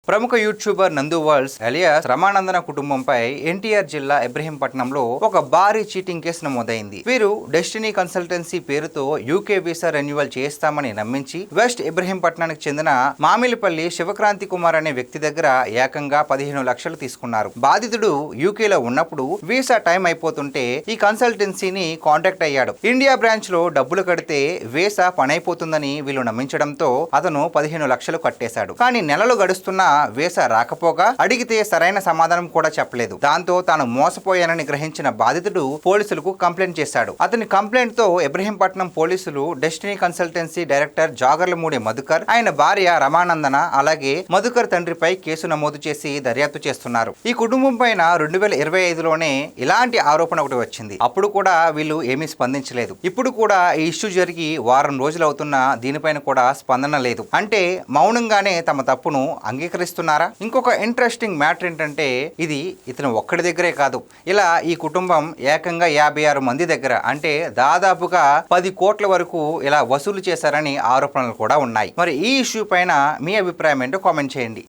ప్రముఖ యూట్యూబర్ నందు world's alias రమానందన కుటుంబంపై ఎన్టీఆర్ జిల్లా ఇబ్రహీంపట్నంలో ఒక భారీ చీటింగ్ కేసు నమోదైంది. వీరు డెస్టినీ కన్సల్టెన్సీ పేరుతో యూకే వీసా రెన్యువల్ చేస్తామని నమ్మించి వెస్ట్ ఇబ్రహీంపట్నానికి చెందిన మామిలిపల్లి శివక్రాంతి కుమార్ అనే వ్యక్తి దగ్గర ఏకంగా 15 లక్షలు తీసుకున్నారు. బాధితుడు యూకేలో ఉన్నప్పుడు వీసా టైం అయిపోతుంటే ఈ కన్సల్టెన్సీని కాంటాక్ట్ అయ్యాడు. ఇండియా బ్రాంచ్ లో డబ్బులు కడితే వీసా పనైపోతుందని వీళ్ళు నమ్మించడంతో అతను 15 లక్షలు కట్టేశాడు. కానీ నెలలు గడుస్తున్నా వీసా రాకపోగా అడిగితే సరైన సమాధానం కూడా చెప్పలేదు. దాంతో తాను మోసపోయానని గ్రహించిన బాధితుడు పోలీసులకు కంప్లైంట్ చేశాడు. అతని కంప్లైంట్ తో ఇబ్రహీంపట్నం పోలీసులు destiny consultancy director Jagarlamudi Madhukar, ఆయన భార్య రమానందన, అలాగే మధుకర్ తండ్రిపై కేసు నమోదు చేసి దర్యాప్తు చేస్తున్నారు. ఈ కుటుంబం పైన 2025లోనే ఇలాంటి ఆరోపణ ఒకటి వచ్చింది. అప్పుడు కూడా వీళ్ళు ఏమీ స్పందించలేదు. ఇప్పుడు కూడా ఈ ఇష్యూ జరిగి వారం రోజులు అవుతున్నా దీనిపైన కూడా స్పందన లేదు. అంటే మౌనంగానే తమ తప్పును అంగీకరిస్తున్నారా? ఇంకొక ఇంట్రెస్టింగ్ మ్యాటర్ ఏంటంటే ఇది ఇతను ఒక్కడి దగ్గరే కాదు, ఇలా ఈ కుటుంబం ఏకంగా 56 మంది దగ్గర, అంటే దాదాపుగా 10 కోట్ల వరకు ఇలా వసూలు చేశారని ఆరోపణలు కూడా ఉన్నాయి. మరి ఈ ఇష్యూ పైన మీ అభిప్రాయం ఏంటో కామెంట్ చేయండి.